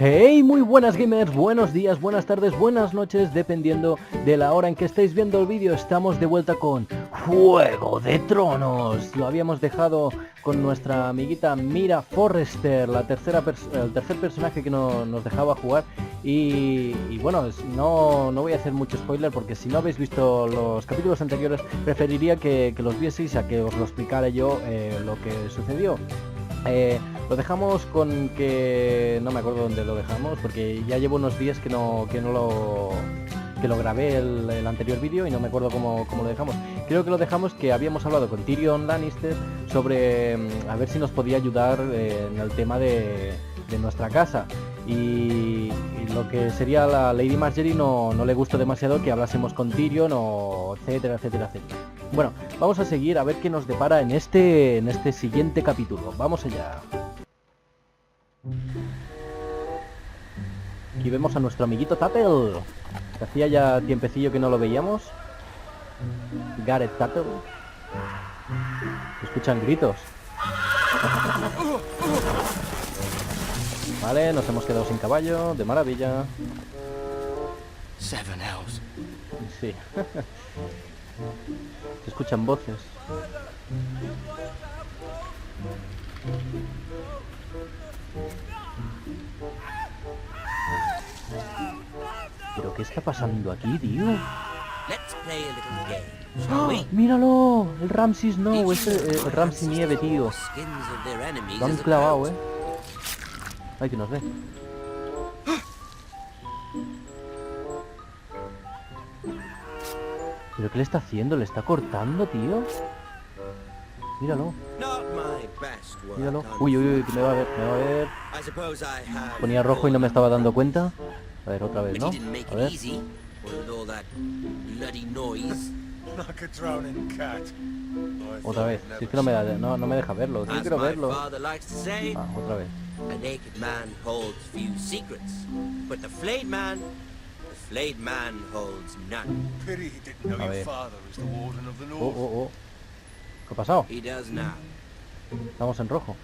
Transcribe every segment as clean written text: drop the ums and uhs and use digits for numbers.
Hey, muy buenas gamers, buenos días, buenas tardes, buenas noches, dependiendo de la hora en que estéis viendo el vídeo. Estamos de vuelta con Juego de Tronos. Lo habíamos dejado con nuestra amiguita Mira Forrester, el tercer personaje que nos dejaba jugar. Y bueno, no voy a hacer mucho spoiler porque si no habéis visto los capítulos anteriores, preferiría que los vieseis a que os lo explicara yo lo que sucedió. Lo dejamos con que... no me acuerdo dónde lo dejamos, porque ya llevo unos días que lo grabé el anterior vídeo y no me acuerdo cómo lo dejamos. Creo que lo dejamos que habíamos hablado con Tyrion Lannister sobre a ver si nos podía ayudar en el tema de nuestra casa. Y lo que sería la Lady Marjorie no le gustó demasiado que hablásemos con Tyrion o etcétera, etcétera, etcétera. Bueno, vamos a seguir a ver qué nos depara en este siguiente capítulo. Vamos allá. Aquí vemos a nuestro amiguito Tuttle, que hacía ya tiempecillo que no lo veíamos. Gareth Tuttle. Se escuchan gritos. Vale, nos hemos quedado sin caballo, de maravilla. Sí. Se escuchan voces. ¿Pero qué está pasando aquí, tío? ¡Oh! ¡Míralo! El Ramsay Snow, el Ramsay Nieve, tío. Lo han clavado, Ay, que nos ve. ¿Pero qué le está haciendo? ¿Le está cortando, tío? Míralo. Míralo. Uy, que me va a ver, Ponía rojo y no me estaba dando cuenta. A ver, otra vez, ¿no? A ver. Otra vez. Si es que no me deja verlo. Yo quiero verlo. Otra vez. A naked man holds few secrets, but the flayed man holds none. Pity he didn't know your father was the warden of the north. Oh. ¿Qué ha pasado? He does now. Estamos en rojo.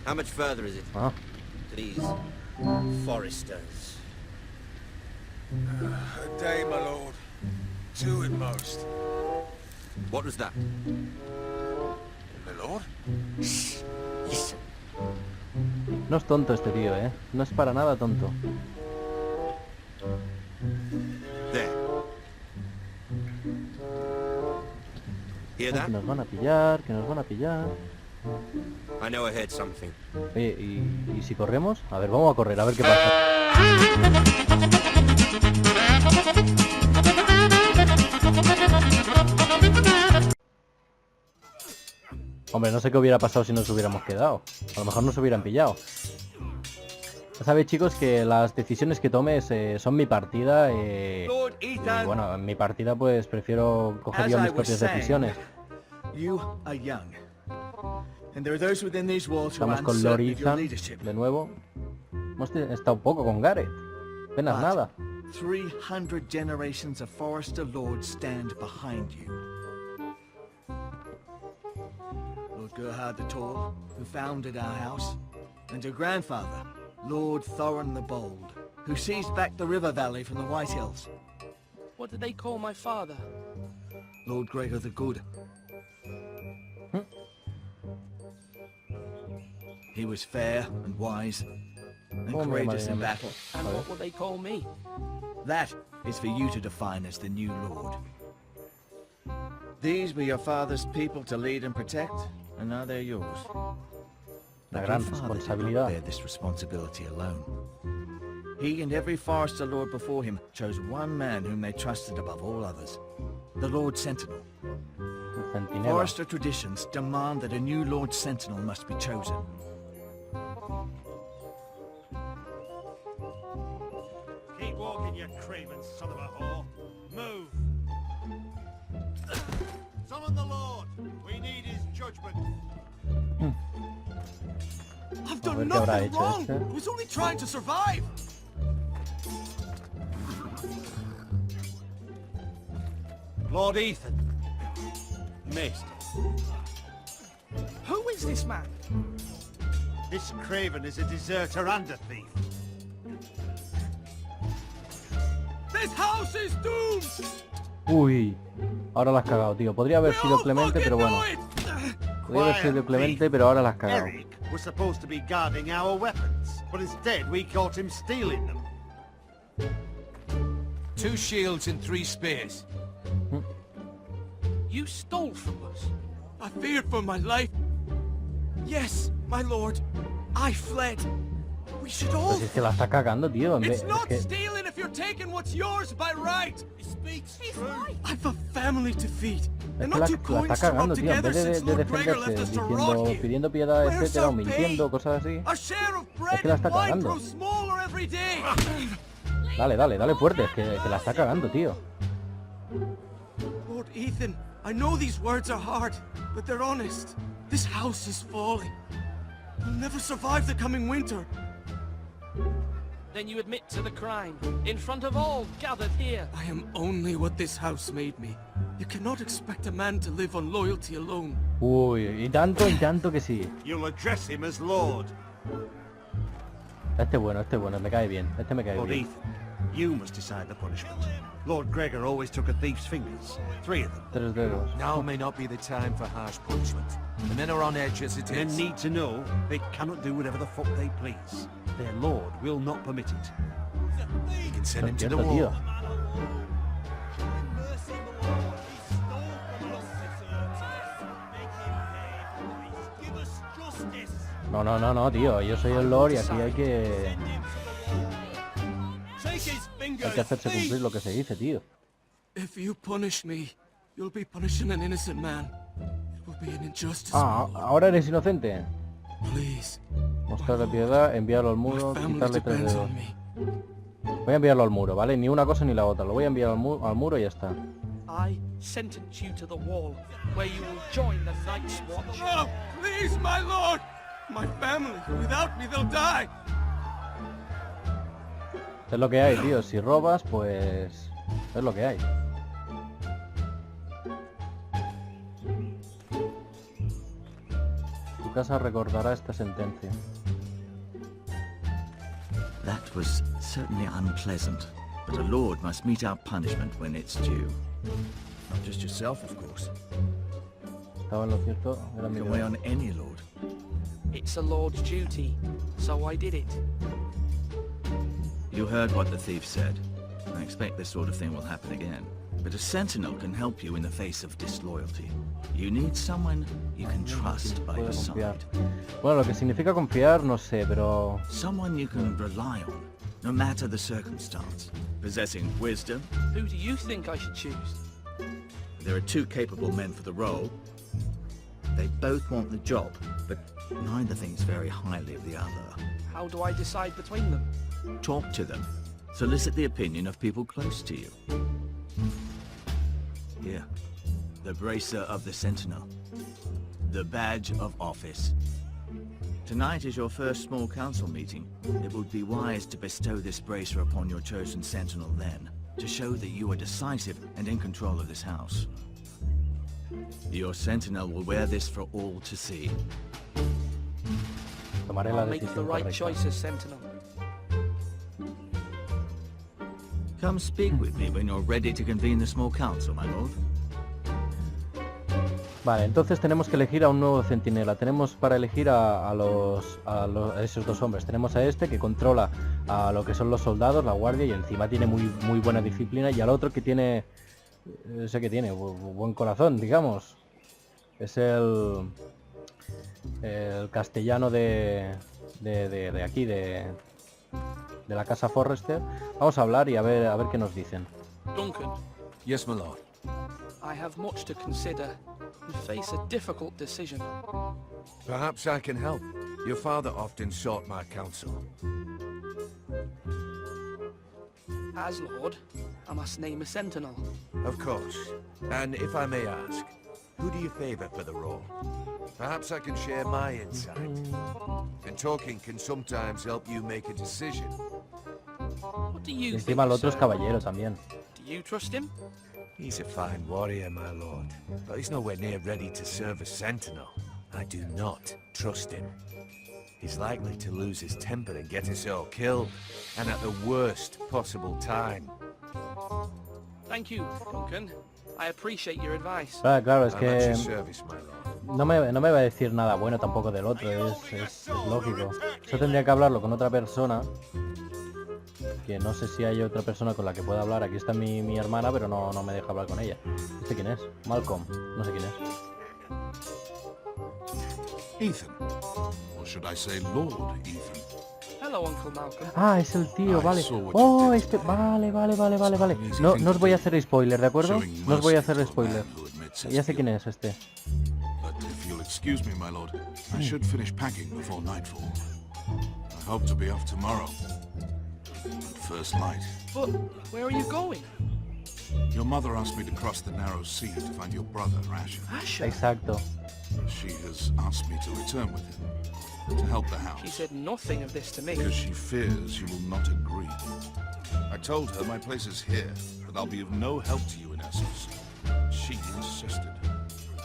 How much further is it? Ah. To these Forresters. A day, my lord. Two at most. What was that? My lord? Shh. Listen. No es tonto este tío, No es para nada tonto. There. Hear that? Que nos van a pillar, I know I heard something. Oye, ¿y si corremos? A ver, vamos a correr, a ver qué pasa. Hombre, no sé qué hubiera pasado si nos hubiéramos quedado. A lo mejor nos hubieran pillado. Ya sabéis, chicos, que las decisiones que tomes son mi partida. Y bueno, en mi partida pues prefiero coger yo mis propias decisiones. Estamos con Lord Ethan de nuevo. Hemos estado un poco con Gareth. Apenas nada. 300 generations of Forrester lords stand behind you. Lord Gerhard the Tall, who founded our house, and your grandfather, Lord Thorin the Bold, who seized back the river valley from the White Hills. What did they call my father? Lord Gregor the Good. He was fair and wise, and courageous in battle. And what will they call me? That is for you to define as the new lord. These were your father's people to lead and protect, and now they're yours. La gran responsabilidad. Bear this responsibility alone. He and every Forrester lord before him chose one man whom they trusted above all others, the Lord Sentinel. Forrester traditions demand that a new Lord Sentinel must be chosen. Keep walking, you craven son of a whore. Move. Summon the Lord. We need his judgment. I've done nothing wrong. I was only trying to survive. Lord Ethan. Missed. Who is this man? This craven is a deserter and a thief. This house is doomed. Uy, ahora la has cagado, tío. Podría haber sido Clemente, pero bueno. Podría haber sido Clemente, pero ahora la has cagado. Eric was supposed to be guarding our weapons, but instead we caught him stealing them. 2 shields and 3 spears. You stole from us. I feared for my life. Yes, my lord. I fled. We should all... Pues es que la está cagando, tío. It's Es not que... stealing if you're taking what's yours by right. He speaks true. I've a family to feed. Es And que not la 2 está coins to cagando, rub tío. En together vez since de Lord Gregor left defenderse us to rot diciendo, here. pidiendo piedad, Where's etcétera, o our mintiendo, pay? cosas así. A share of bread que la and está wine cagando. grows smaller every day. Dale fuerte, es que la está cagando, tío. Lord Ethan, I know these words are hard, but they're honest. This house is falling. We'll never survive the coming winter. Then you admit to the crime, in front of all gathered here. I am only what this house made me. You cannot expect a man to live on loyalty alone. Uy, y tanto que sí. You'll address him as Lord. Este es bueno, me cae bien. Este me cae Lord bien. Ethan, you must decide the punishment. Lord Gregor always took a thief's fingers. 3 of them. 3 dedos. Now may not be the time for harsh punishment. The men are on edge as it Men is. need to know they cannot do whatever the fuck they please. Their Lord will not permit it. You can send No him to the entiendo, tío. wall. No, tío. Yo soy el Lord y aquí hay que hacerse cumplir lo que se dice, tío. If you punish me, you'll be punishing an innocent man. It will be an injustice. Ah, ahora eres inocente. Please. Mostrarle piedad, enviarlo al muro, My family quitarle 3 depends dedos. on me. Voy a enviarlo al muro, ¿vale? Ni una cosa ni la otra. Lo voy a enviar al muro y ya está. I sentence you to the wall, where you will join the Night's Watch. No, please, my lord. My family. Without me, they'll die. Es lo que hay, tío. Si robas, pues... es lo que hay. Tu casa recordará esta sentencia. That was certainly unpleasant, but a lord must mete out punishment when it's due. Not just yourself, of course. Estaba en lo cierto. Era mi Can weigh deber. on any lord. It's a lord's duty, so I did it. You heard what the thief said. I expect this sort of thing will happen again. But a sentinel can help you in the face of disloyalty. You need someone you can trust by Puedo your confiar. side. Bueno, lo que significa confiar, no sé, pero... Someone you can rely on, no matter the circumstance. Possessing wisdom. Who do you think I should choose? There are 2 capable men for the role. They both want the job, but neither thinks very highly of the other. How do I decide between them? Talk to them. Solicit the opinion of people close to you. Here, the bracer of the Sentinel. The badge of office. Tonight is your first small council meeting. It would be wise to bestow this bracer upon your chosen Sentinel then, to show that you are decisive and in control of this house. Your Sentinel will wear this for all to see. Tomaré la I'll make the decisión right correcta. choice as Sentinel. Come speak with me when you're ready to convene the small council, my lord. Vale, entonces tenemos que elegir a un nuevo centinela. Tenemos para elegir a esos 2 hombres. Tenemos a este que controla a lo que son los soldados, la guardia, y encima tiene muy buena disciplina. Y al otro que tiene... ese que tiene buen corazón, digamos. Es el castellano de aquí, de la casa Forrester. Vamos a hablar y a ver qué nos dicen. Duncan, Yes, my lord. I have much to consider and face a difficult decision. Perhaps I can help. Your father often sought my counsel. As Lord, I must name a Sentinel. Of course. And if I may ask, who do you favor for the role? Perhaps I can share my insight. And talking can sometimes help you make a decision. What do you Encima el think, otro es sir? caballero también. Do you trust him? He's a fine warrior, my lord. But he's nowhere near ready to serve as sentinel. I do not trust him. He's likely to lose his temper and get us all killed. And at the worst possible time. Thank you, Duncan. I appreciate your advice. Claro, es I'm at your que service, my lord. no me va a decir nada bueno tampoco del otro, es lógico. Eso tendría que hablarlo con otra persona, que no sé si hay otra persona con la que pueda hablar. Aquí está mi hermana, pero no me deja hablar con ella. ¿Este quién es? Malcolm, no sé quién es. Ethan. Or should I say Lord Ethan? Hello, Uncle Malcolm. Ah, es el tío, vale. Oh, vale. No os voy a hacer spoiler, ¿de acuerdo? No os voy a hacer spoiler. Ya sé quién es este. But if you'll excuse me, my lord, I should finish packing before nightfall. I hope to be off tomorrow. At first light. But where are you going? Your mother asked me to cross the narrow sea to find your brother, Asher. Asher? Exacto. She has asked me to return with him, to help the house. She said nothing of this to me. Because she fears you will not agree. I told her my place is here, but I'll be of no help to you in Essos. She insisted.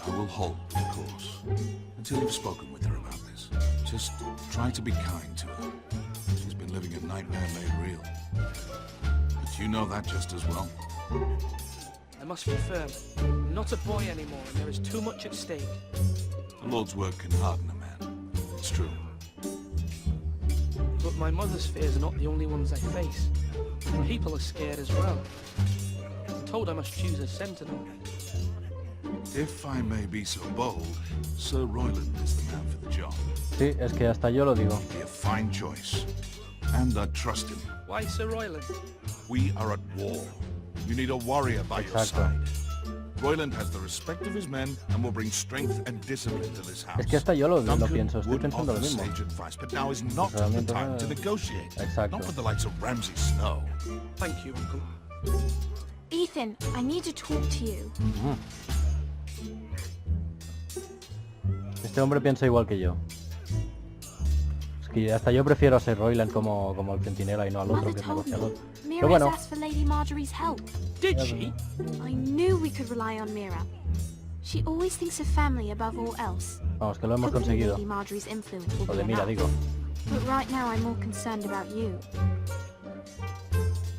I will hold the course until you've spoken with her about this. Just try to be kind to her. She's been living a nightmare made real. But you know that just as well. I must be firm. I'm not a boy anymore, and there is too much at stake. The Lord's word can harden a man. It's true. But my mother's fears are not the only ones I face. People are scared as well. I'm told I must choose a sentinel. If I may be so bold, Sir Royland is the man for the job. Sí, es que hasta yo lo digo. He'd be a fine choice. And I trust him. Why Sir Royland? We are at war. You need a warrior by your Exacto. side. Royland has the respect of his men and will bring strength and discipline to this house. Es que hasta yo lo Duncan pienso, estoy would pensando lo offer mismo. sage advice, but now is not Pues the realmente, time to negotiate. Exacto. Not for the likes of Ramsay Snow. Thank you, Uncle. Ethan, I need to talk to you. Este hombre piensa igual que yo. Es que hasta yo prefiero a Sir Royland como el centinela y no al otro Mother que es told me. negociador. Mira Pero bueno, asked for Lady Marjorie's help. Did she? I knew we could rely on Mira. She always thinks of family above all else. vamos, que lo hemos Hopefully conseguido. Lady Marjorie's influence will O be de Mira, enough. digo. But right now I'm more concerned about you.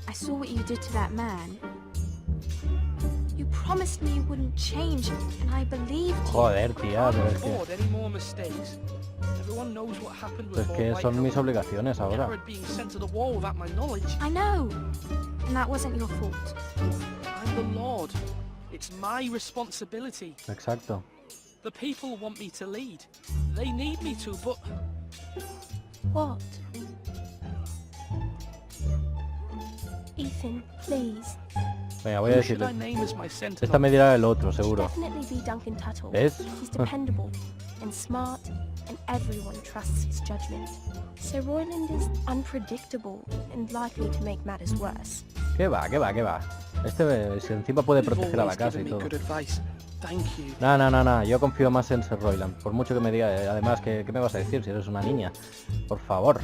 I saw what you did to that man. You promised me you wouldn't change, and I believed you. Joder, tía, pero Can't es que... afford any more mistakes. Everyone knows what happened with Es Lord que son mis Whitehill. obligaciones ahora. Herod being sent to the wall without my knowledge. I know, and that wasn't your fault. I'm the Lord. It's my responsibility. Exacto. The people want me to lead. They need me to, but What? Ethan, please. Venga, voy a who should I decirle. name as my Esta sentinel? me dirá el otro, seguro. Definitely be Duncan Tuttle. ¿Ves? He's dependable and smart, and everyone trusts his judgment. Sir Royland is unpredictable and likely to make matters worse. ¿Qué va? Si encima puede You've proteger a la always casa y given me todo. good advice. Thank you. No, yo confío más en Sir Royland. Por mucho que me diga, además, ¿qué me vas a decir si eres una niña? Por favor.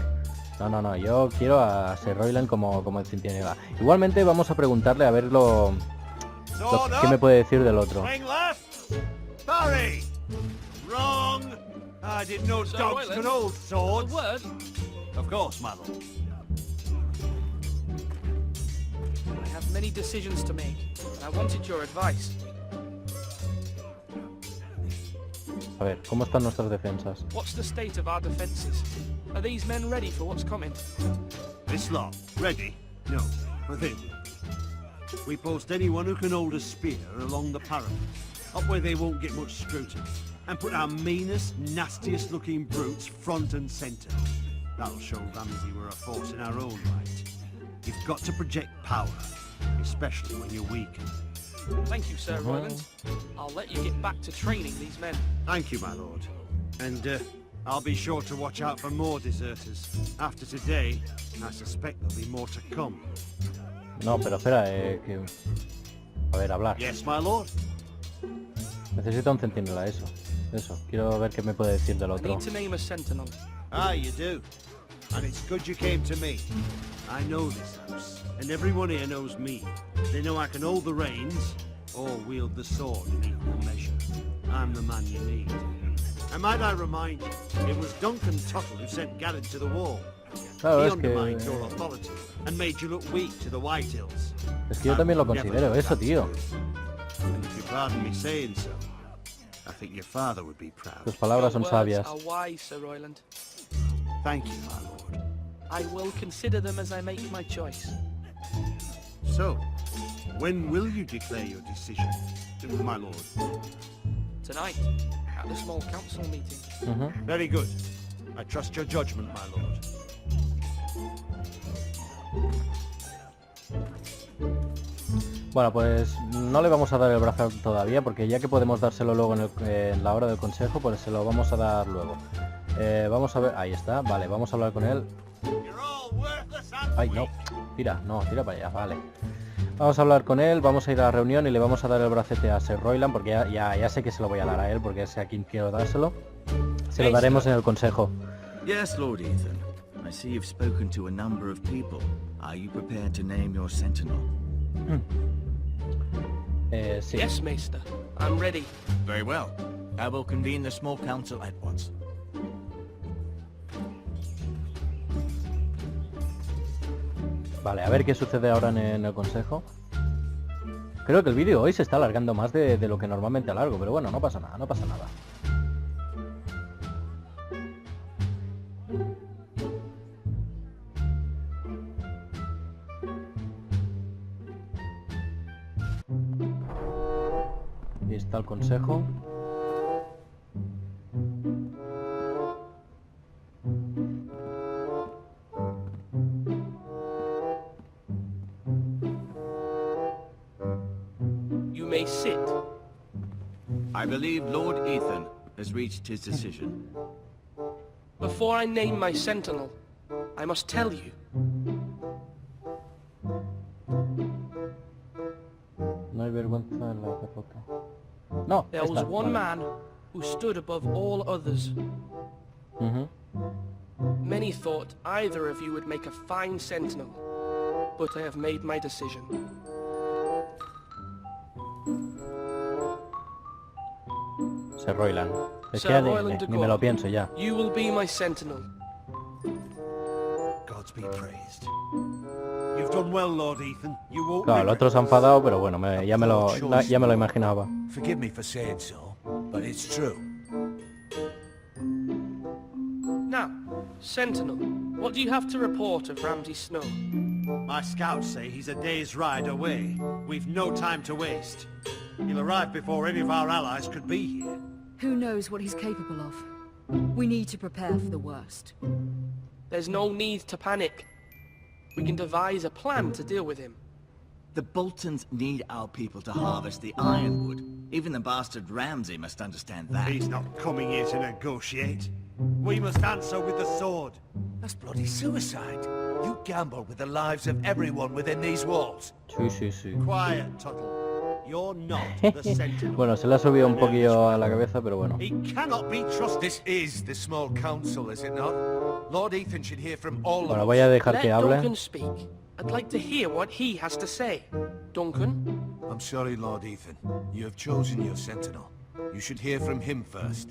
No, yo quiero a Sir Royland como el centinela. Igualmente vamos a preguntarle a ver qué me puede decir del otro. Swing left. Parry. Wrong. I didn't know Sir dogs Royland? could hold A swords. word? Of course, my lord. I have many decisions to make, and I wanted your advice. A ver, ¿cómo están nuestras defensas? What's the state of our defences? Are these men ready for what's coming? This lot, ready? No, I think. We post anyone who can hold a spear along the parapet, up where they won't get much scrutiny, and put our meanest, nastiest looking brutes front and centre. That'll show Ramsay we're a force in our own right. You've got to project power, especially when you're weakened. Thank you, Sir Royland. I'll let you get back to training these men. Thank you, my lord. And I'll be sure to watch out for more deserters. After today, I suspect there'll be more to come. No, pero espera, que... A ver, hablar. Yes, my lord. Necesito un centinela, eso. Quiero ver qué me puede decir del I otro. need to name a sentinel. Ah, you do. And it's good you came to me. I know this house, and everyone here knows me. They know I can hold the reins, or wield the sword in equal measure. I'm the man you need. And might I remind you, it was Duncan Tuttle who sent Garrett to the wall. Claro, He es que... undermined your authority and made you look weak to the White Hills. Es que yo también lo I would considero never eso, do that tío. to you. And if you pardon me saying so, I think your father would be proud. Tus palabras son Your words sabias. are wise, Sir Royland. Thank you, my lord. I will consider them as I make my choice. So, when will you declare your decision, my lord? Tonight, at the small council meeting. Very good. I trust your judgment, my lord. Bueno, pues no le vamos a dar el brazalete todavía, porque ya que podemos dárselo luego en la hora del consejo, pues se lo vamos a dar luego. Vamos a ver, ahí está, vale, vamos a hablar con él. Ay, no, tira para allá, vale. Vamos a hablar con él, vamos a ir a la reunión y le vamos a dar el brazalete a Sir Royland, porque ya sé que se lo voy a dar a él, porque es a quien quiero dárselo. Se lo daremos en el consejo. Yes, Lord Ethan. I see you've spoken to a number of people. Are you prepared to name your sentinel? Sí. Yes, Maester. I'm ready. Very well. I will convene the small council at once. Vale, a ver qué sucede ahora en el consejo. Creo que el vídeo hoy se está alargando más de lo que normalmente alargo, pero bueno, no pasa nada, no pasa nada. Ahí está el consejo. You may sit. I believe Lord Ethan has reached his decision. Before I name my sentinel, I must tell you. No hay vergüenza en la derrota. No, There was esta, one vale. man who stood above all others. Many thought either of you would make a fine sentinel, but I have made my decision. Sir Royland. Es Sir que Royland ni me lo pienso ya. You will be my sentinel. Gods be praised. You've done well, Lord Ethan. You won't Claro, el regret otro se ha it. enfadado, pero bueno, ya me lo imaginaba. Forgive me for saying so, but it's true. Now, sentinel, what do you have to report of Ramsay Snow? My scouts say he's a day's ride away. We've no time to waste. He'll arrive before any of our allies could be here. Who knows what he's capable of? We need to prepare for the worst. There's no need to panic. We can devise a plan to deal with him. The Boltons need our people to harvest the ironwood. Even the bastard Ramsay must understand that. He's not coming here to negotiate. We must answer with the sword. That's bloody suicide. You gamble with the lives of everyone within these walls. Sí. Quiet, Tuttle. You're not the sentinel. Bueno, se le ha subido un poquillo a la cabeza, pero bueno. He cannot be trusted. This is the small council, is it not? Lord Ethan should hear from all Bueno, of voy a us. dejar Let que hable. Duncan speak. I'd like to hear what he has to say. Duncan? I'm sorry, Lord Ethan. You have chosen your sentinel. You should hear from him first.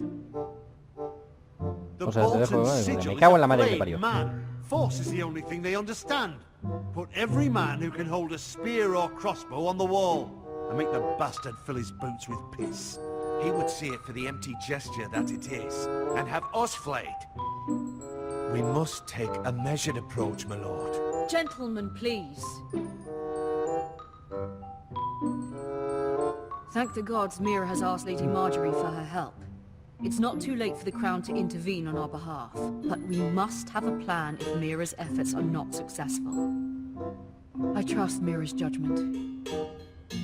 The O sea, te dejo, Bolton me sigil cago en is la a madre que flayed parió. man. Force is the only thing they understand. Put every man who can hold a spear or crossbow on the wall and make the bastard fill his boots with piss. He would see it for the empty gesture that it is, and have us flayed. We must take a measured approach, my lord. Gentlemen, please. Thank the gods Mira has asked Lady Marjorie for her help. It's not too late for the Crown to intervene on our behalf, but we must have a plan if Mira's efforts are not successful. I trust Mira's judgment.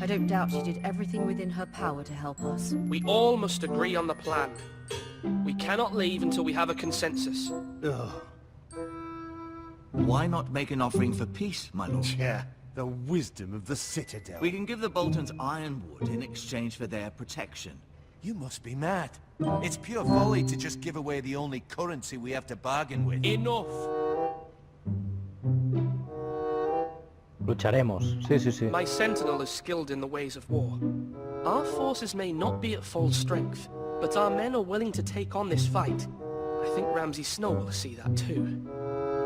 I don't doubt she did everything within her power to help us. We all must agree on the plan. We cannot leave until we have a consensus. Ugh. Why not make an offering for peace, my lord? Yeah, the wisdom of the Citadel. We can give the Boltons ironwood in exchange for their protection. You must be mad. It's pure folly to just give away the only currency we have to bargain with. Enough! Lucharemos. Sí. My sentinel is skilled in the ways of war. Our forces may not be at full strength, but our men are willing to take on this fight. I think Ramsay Snow will see that too.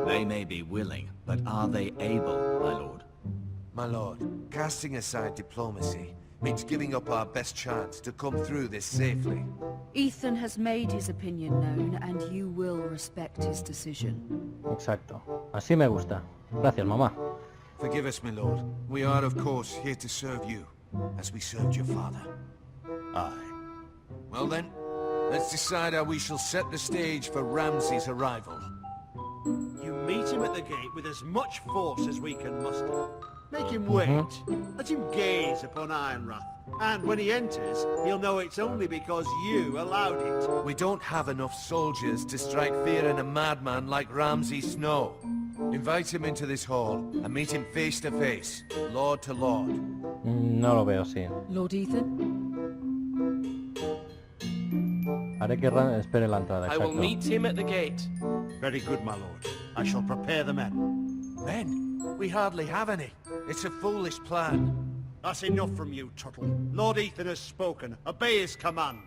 They may be willing, but are they able, my lord? My lord, casting aside diplomacy means giving up our best chance to come through this safely. Ethan has made his opinion known, and you will respect his decision. Exacto. Así me gusta. Gracias, mamá. Forgive us, my lord. We are, of course, here to serve you, as we served your father. Aye. Well then, let's decide how we shall set the stage for Ramsay's arrival. You meet him at the gate with as much force as we can muster. Make him wait. Let him gaze upon Ironrath. And when he enters, he'll know it's only because you allowed it. We don't have enough soldiers to strike fear in a madman like Ramsay Snow. Invite him into this hall and meet him face to face, lord to lord. No lo veo, sí. Lord Ethan? Haré que espere la entrada, I will exacto. meet him at the gate. Very good, my lord. I shall prepare the men. Men? We hardly have any. It's a foolish plan. That's enough from you, Tuttle. Lord Ethan has spoken. Obey his command.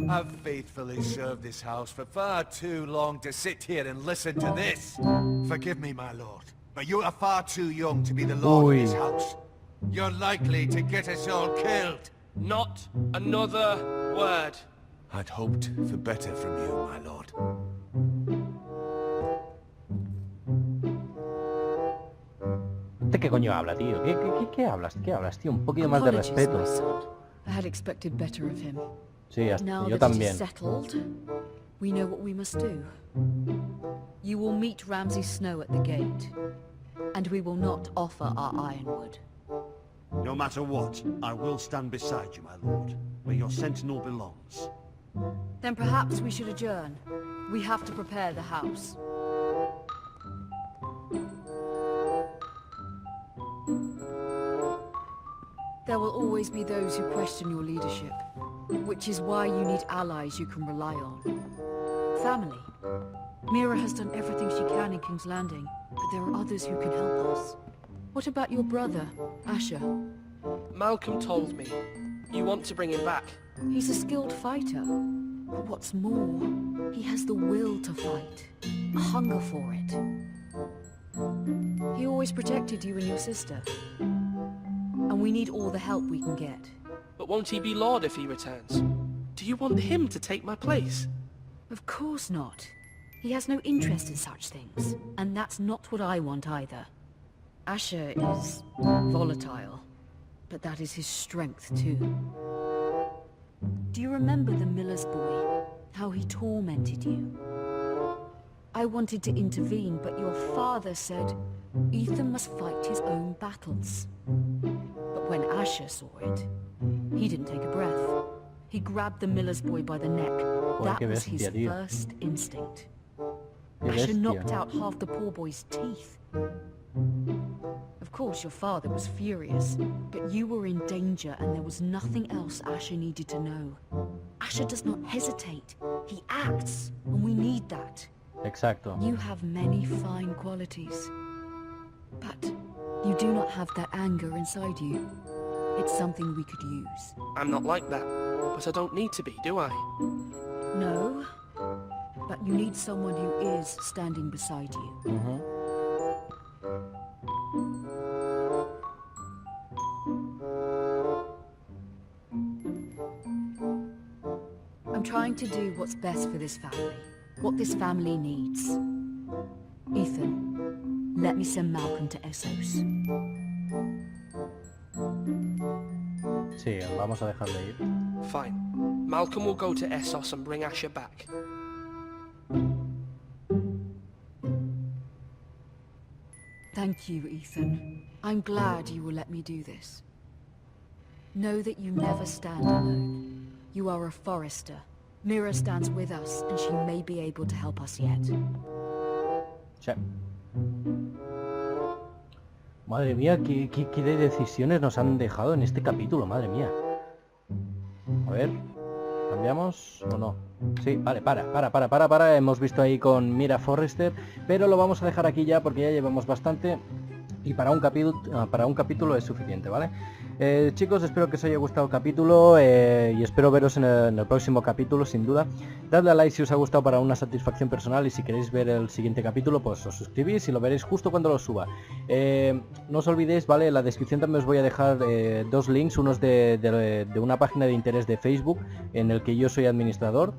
I've faithfully served this house for far too long to sit here and listen to this. Forgive me, my lord, but you are far too young to be the lord of this house. You're likely to get us all killed. Not another word. I'd hoped for better from you, my lord. ¿Este qué coño habla, tío? ¿Qué hablas? ¿Qué hablas, tío? Un poquito más de Apologies, respeto. my son. I had expected better of him. Sí, hasta Now yo that it también. is settled, we know what we must do. You will meet Ramsay Snow at the gate, and we will not offer our ironwood. No matter what, I will stand beside you, my lord, where your sentinel belongs. Then perhaps we should adjourn. We have to prepare the house. There will always be those who question your leadership, which is why you need allies you can rely on. Family. Mira has done everything she can in King's Landing, but there are others who can help us. What about your brother, Asher? Malcolm told me. You want to bring him back. He's a skilled fighter. But what's more, he has the will to fight, a hunger for it. He always protected you and your sister. And we need all the help we can get. But won't he be Lord if he returns? Do you want him to take my place? Of course not. He has no interest in such things. And that's not what I want either. Asher is volatile, but that is his strength too. Do you remember the miller's boy? How he tormented you? I wanted to intervene, but your father said Ethan must fight his own battles. But when Asher saw it, he didn't take a breath. He grabbed the miller's boy by the neck. That was his first instinct. Asher knocked out half the poor boy's teeth. Of course, your father was furious, but you were in danger and there was nothing else Asher needed to know. Asher does not hesitate. He acts, and we need that. Exacto. You have many fine qualities, but you do not have that anger inside you. It's something we could use. I'm not like that, but I don't need to be, do I? No, but you need someone who is standing beside you. I'm trying to do what's best for this family, what this family needs. Ethan, let me send Malcolm to Essos. Sí, vamos a dejarle ir. Fine. Malcolm will go to Essos and bring Asher back. Thank you, Ethan. I'm glad you will let me do this. Know that you never stand alone. You are a Forrester. Mira stands with us, and she may be able to help us yet. Sí. Madre mía, qué de decisiones nos han dejado en este capítulo, madre mía. A ver, ¿cambiamos o no? Sí, vale, para. Hemos visto ahí con Mira Forrester, pero lo vamos a dejar aquí ya porque ya llevamos bastante. y para un capítulo es suficiente, ¿vale? Chicos, espero que os haya gustado el capítulo y espero veros en el próximo capítulo, sin duda. Dadle a like si os ha gustado para una satisfacción personal, y si queréis ver el siguiente capítulo, pues os suscribís y lo veréis justo cuando lo suba. No os olvidéis, ¿vale? En la descripción también os voy a dejar dos links, unos de una página de interés de Facebook en el que yo soy administrador,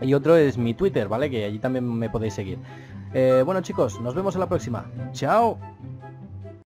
y otro es mi Twitter, ¿vale? Que allí también me podéis seguir. Bueno, chicos, nos vemos en la próxima. ¡Chao!